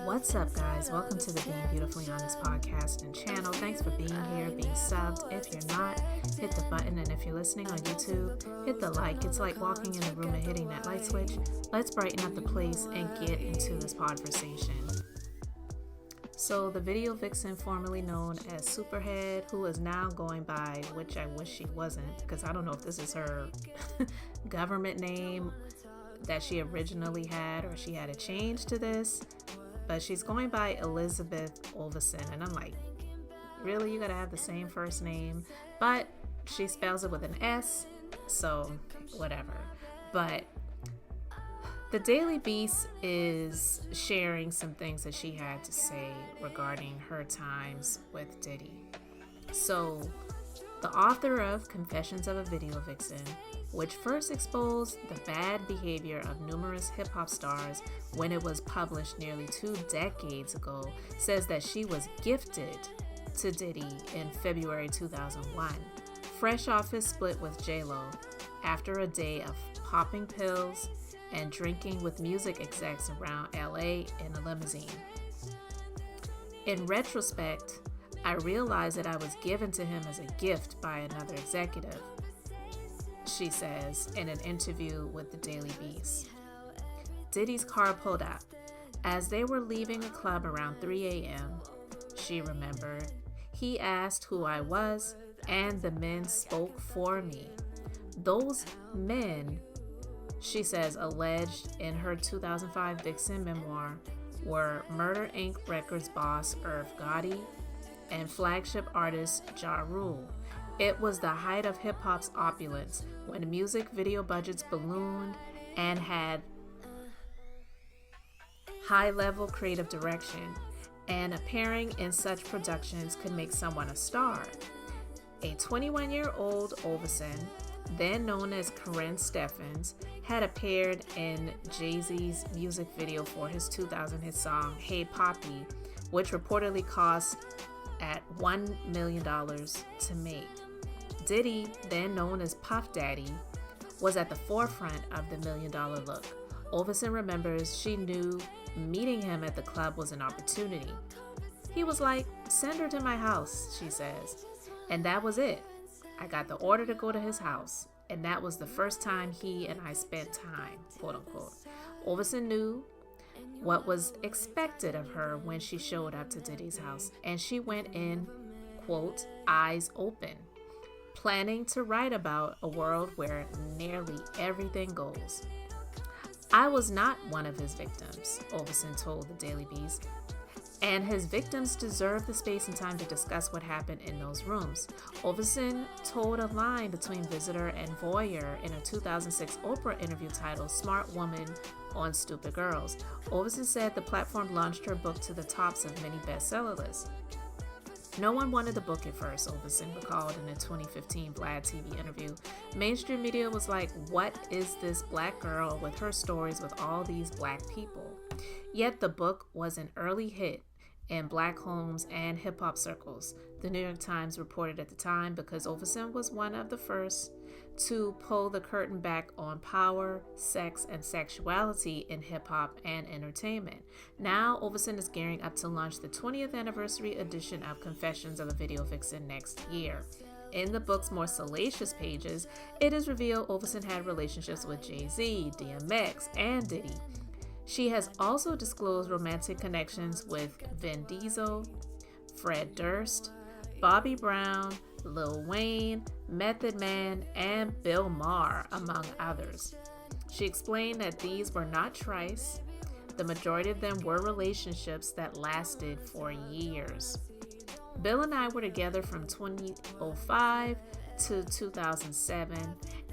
What's up, guys? Welcome to the Being Beautifully Honest podcast and channel. Thanks for being here, being subbed. If you're not, hit the button, and if you're listening on YouTube, hit the like. It's like walking in the room and hitting that light switch. Let's brighten up the place and get into this conversation. So the video vixen, formerly known as Superhead, who is now going by, which I wish she wasn't, because I don't know if this is her government name that she originally had, or she had a change to this. But she's going by Elizabeth Olvesen, and I'm like, really? You gotta have the same first name? But she spells it with an S, so whatever. But the Daily Beast is sharing some things that she had to say regarding her times with Diddy. So the author of Confessions of a Video Vixen, which first exposed the bad behavior of numerous hip-hop stars when it was published nearly 2 decades ago, says that she was gifted to Diddy in February 2001, fresh off his split with J-Lo, after a day of popping pills and drinking with music execs around LA in a limousine. In retrospect, I realized that I was given to him as a gift by another executive, she says in an interview with the Daily Beast. Diddy's car pulled up. As they were leaving a club around 3 a.m., she remembered, he asked who I was, and the men spoke for me. Those men, she says, alleged in her 2005 Vixen memoir, were Murder Inc. Records boss Irv Gotti and flagship artist Ja Rule. It was the height of hip-hop's opulence, when music video budgets ballooned and had high-level creative direction, and appearing in such productions could make someone a star. A 21-year-old Olvesen, then known as Karrine Steffans, had appeared in Jay-Z's music video for his 2000 hit song Hey Papi, which reportedly cost at $1 million to make. Diddy, then known as Puff Daddy, was at the forefront of the $1 million look. Olvesen remembers she knew meeting him at the club was an opportunity. He was like, send her to my house, she says. And that was it. I got the order to go to his house, and that was the first time he and I spent time, quote unquote. Olvesen knew what was expected of her when she showed up to Diddy's house, and she went in, quote, eyes open, planning to write about a world where nearly everything goes. I was not one of his victims, Olvesen told the Daily Beast, and his victims deserve the space and time to discuss what happened in those rooms. Olvesen told a line between visitor and voyeur in a 2006 Oprah interview titled Smart Woman on Stupid Girls. Olvesen said the platform launched her book to the tops of many bestseller lists. No one wanted the book at first, Olvesen recalled in a 2015 Vlad TV interview. Mainstream media was like, what is this black girl with her stories with all these black people? Yet the book was an early hit in black homes and hip-hop circles, the New York Times reported at the time, because Olvesen was one of the first to pull the curtain back on power, sex, and sexuality in hip-hop and entertainment. Now, Olvesen is gearing up to launch the 20th anniversary edition of Confessions of a Video Vixen next year. In the book's more salacious pages, it is revealed Olvesen had relationships with Jay-Z, DMX, and Diddy. She has also disclosed romantic connections with Vin Diesel, Fred Durst, Bobby Brown, Lil Wayne, Method Man, and Bill Maher, among others. She explained that these were not trysts. The majority of them were relationships that lasted for years. Bill and I were together from 2005 to 2007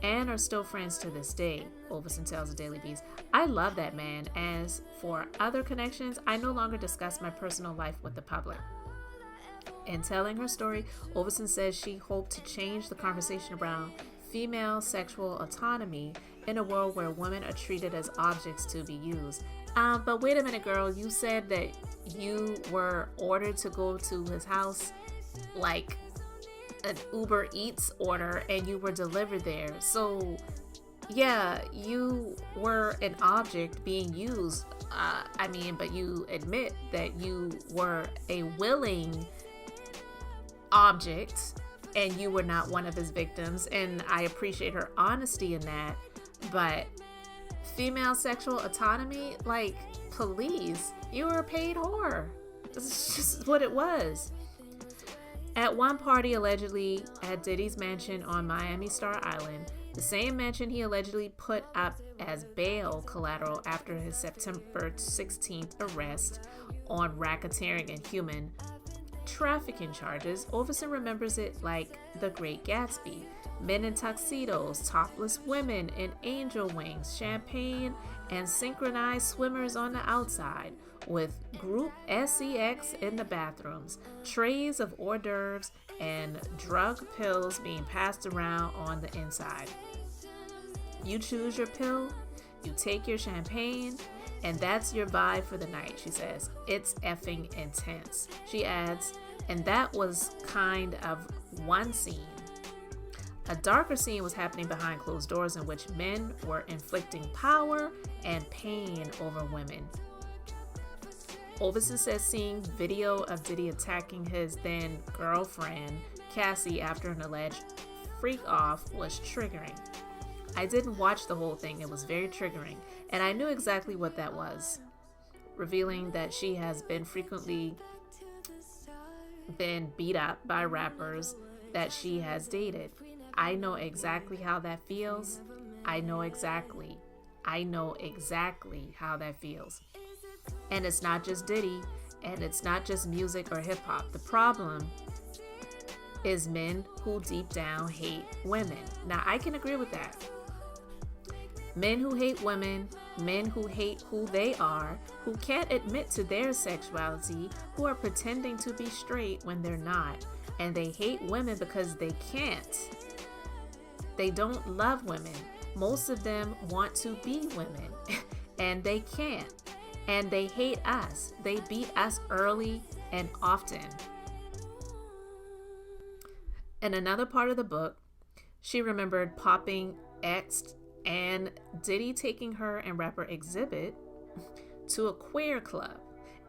and are still friends to this day, Olvesen tells the Daily Beast. I love that man. As for other connections, I no longer discuss my personal life with the public. In telling her story, Olvesen says she hoped to change the conversation around female sexual autonomy in a world where women are treated as objects to be used. But wait a minute, girl, you said that you were ordered to go to his house like an Uber Eats order and you were delivered there. So yeah, you were an object being used. But you admit that you were a willing object and you were not one of his victims. And I appreciate her honesty in that. But female sexual autonomy, like, please, you were a paid whore. This is just what it was. At one party, allegedly at Diddy's mansion on Miami Star Island, the same mansion he allegedly put up as bail collateral after his September 16th arrest on racketeering and human trafficking charges, Overson remembers it like The Great Gatsby. Men in tuxedos, topless women in angel wings, champagne, and synchronized swimmers on the outside, with group sex in the bathrooms, trays of hors d'oeuvres, and drug pills being passed around on the inside. You choose your pill, you take your champagne, and that's your vibe for the night, she says. It's effing intense. She adds, and that was kind of one scene. A darker scene was happening behind closed doors in which men were inflicting power and pain over women. Overson says seeing video of Diddy attacking his then girlfriend, Cassie, after an alleged freak off was triggering. I didn't watch the whole thing. It was very triggering, and I knew exactly what that was, revealing that she has been frequently been beat up by rappers that she has dated. I know exactly how that feels. I know exactly how that feels. And it's not just Diddy, and it's not just music or hip hop. The problem is men who deep down hate women. Now, I can agree with that. Men who hate women, men who hate who they are, who can't admit to their sexuality, who are pretending to be straight when they're not, and they hate women because they can't. They don't love women. Most of them want to be women, and they can't. And they hate us. They beat us early and often. In another part of the book, she remembered popping X and Diddy taking her and rapper Exhibit to a queer club.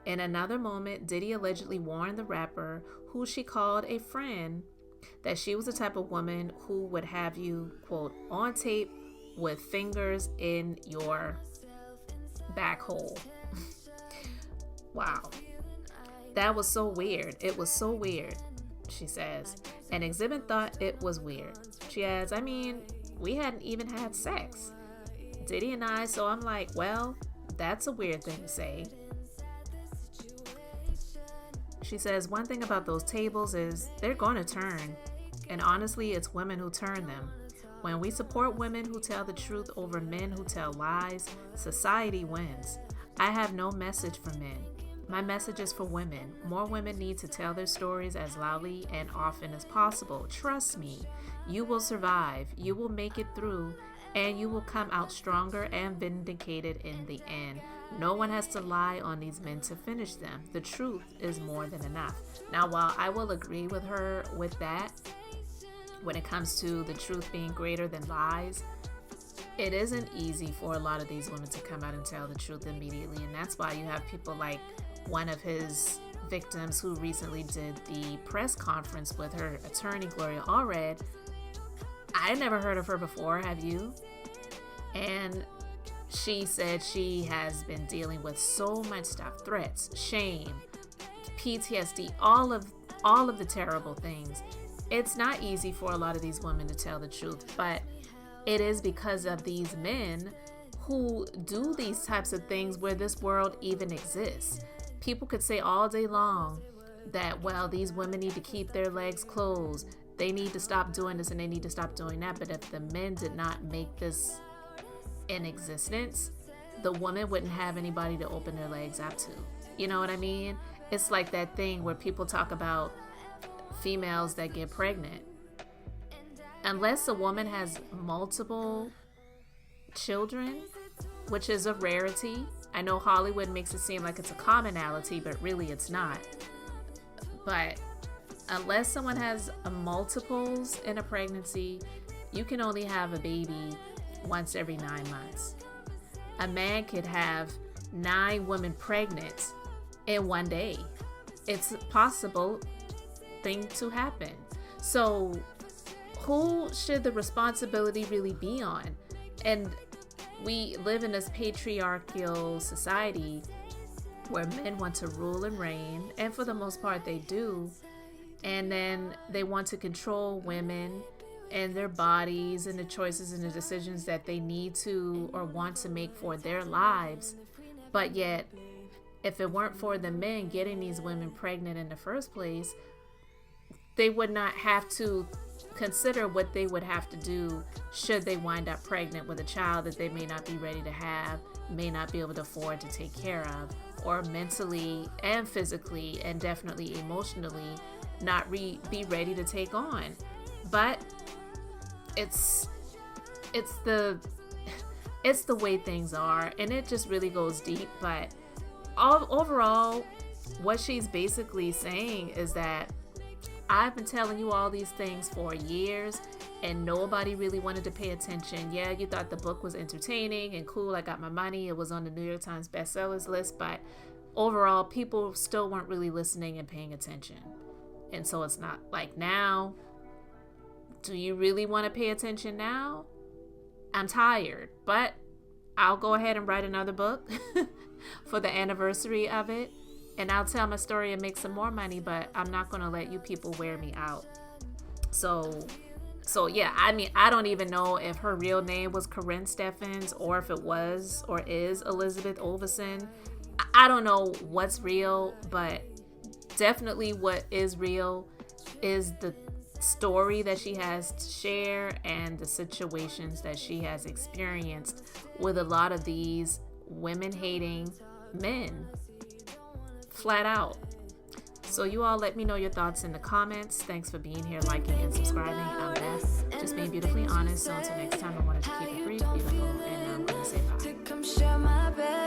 In another moment, Diddy allegedly warned the rapper, who she called a friend, that she was the type of woman who would have you, quote, on tape with fingers in your back hole. Wow. That was so weird. It was so weird, she says. And Exhibit thought it was weird. She adds, I mean, we hadn't even had sex, Diddy and I, so I'm like, well, that's a weird thing to say. She says, one thing about those tables is they're going to turn. And honestly, it's women who turn them. When we support women who tell the truth over men who tell lies, society wins. I have no message for men. My message is for women. More women need to tell their stories as loudly and often as possible. Trust me, you will survive, you will make it through, and you will come out stronger and vindicated in the end. No one has to lie on these men to finish them. The truth is more than enough. Now, while I will agree with her with that, when it comes to the truth being greater than lies, it isn't easy for a lot of these women to come out and tell the truth immediately. And that's why you have people like one of his victims who recently did the press conference with her attorney, Gloria Allred. I never heard of her before, have you? And she said she has been dealing with so much stuff, threats, shame, PTSD, all of the terrible things. It's not easy for a lot of these women to tell the truth, but it is because of these men who do these types of things where this world even exists. People could say all day long that, well, these women need to keep their legs closed. They need to stop doing this and they need to stop doing that. But if the men did not make this in existence, the woman wouldn't have anybody to open their legs up to. You know what I mean? It's like that thing where people talk about females that get pregnant. Unless a woman has multiple children, which is a rarity. I know Hollywood makes it seem like it's a commonality, but really it's not. But unless someone has multiples in a pregnancy, you can only have a baby once every 9 months. A man could have 9 women pregnant in one day. It's a possible thing to happen. So who should the responsibility really be on? And we live in this patriarchal society where men want to rule and reign, and for the most part they do. And then they want to control women and their bodies and the choices and the decisions that they need to or want to make for their lives. But yet, if it weren't for the men getting these women pregnant in the first place, they would not have to consider what they would have to do should they wind up pregnant with a child that they may not be ready to have, may not be able to afford to take care of, or mentally and physically and definitely emotionally not be ready to take on. But it's the way things are, and it just really goes deep. But overall, what she's basically saying is that I've been telling you all these things for years and nobody really wanted to pay attention. Yeah, you thought the book was entertaining and cool. I got my money. It was on the New York Times bestsellers list, but overall, people still weren't really listening and paying attention. And so it's not like now. Do you really want to pay attention now? I'm tired, but I'll go ahead and write another book for the anniversary of it. And I'll tell my story and make some more money, but I'm not going to let you people wear me out. So yeah, I mean, I don't even know if her real name was Karrine Steffans or if it was or is Elizabeth Olveson. I don't know what's real, but definitely what is real is the story that she has to share and the situations that she has experienced with a lot of these women-hating men. Flat out. So you all let me know your thoughts in the comments. Thanks for being here, liking and subscribing. I'm Beth, just being beautifully honest. So until next time, I wanted to keep it brief, beautiful, and I'm going to say bye.